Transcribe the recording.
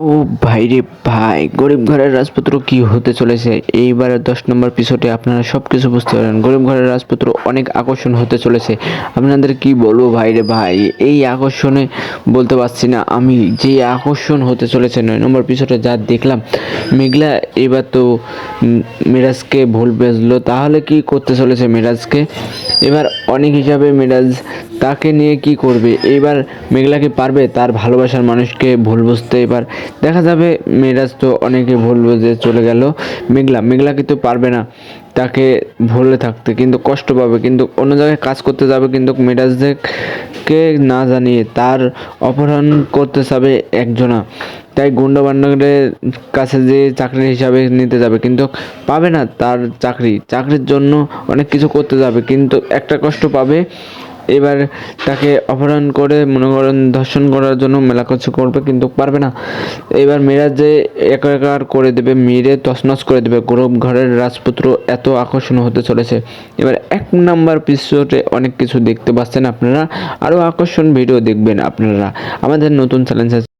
ও ভাই রে ভাই, গরিব ঘরের রাজপুত্র কি হতে চলেছে এইবারের 10 নম্বর এপিসোডে আপনারা সবকিছু বুঝতে পারেন। গরিব ঘরের রাজপুত্র অনেক আকর্ষণ হতে চলেছে। আপনাদের কি বলবো ভাই রে ভাই, এই আকর্ষণে বলতে পারছি না আমি, যে আকর্ষণ হতে চলেছে 9 নম্বর এপিসোডে যা দেখলাম। মেঘলা এবার তো মিরাজকে ভুল বুঝলো, তাহলে কি করতে চলেছে মিরাজকে এবার অনেক হিসাবে। মিরাজ তাকে নিয়ে কি করবে এবার? মেঘলা কি পারবে তার ভালোবাসার মানুষকে ভুল বুঝতে? এবার দেখা যাবে। মিরাজ তো অনেকে ভুল বুঝে চলে গেল। মেঘলা কিন্তু পারবে না তাকে ভুলে থাকতে, কিন্তু কষ্ট পাবে, কিন্তু অন্য জায়গায় কাজ করতে যাবে, কিন্তু মিরাজকে না জানিয়ে তার অপহরণ করতে যাবে একজনা। তাই গুন্ডা বান্ডারের কাছে যে চাকরি হিসাবে নিতে যাবে, কিন্তু পাবে না তার চাকরির জন্য অনেক কিছু করতে যাবে, কিন্তু একটা কষ্ট পাবে। এবার তাকে অপহরণ করে মনে করেন ধর্ষণ করার জন্য মেলা কিছু করবে, কিন্তু পারবে না। এবার মিরাজ যে একাকার করে দেবে, মেরে তছনছ করে দেবে গরিব ঘরের রাজপুত্র। এত আকর্ষণ হতে চলেছে এবার 1 নম্বর এপিসোডে। অনেক কিছু দেখতে পাচ্ছেন আপনারা, আরও আকর্ষণ ভিডিও দেখবেন আপনারা আমাদের নতুন চ্যালেঞ্জ।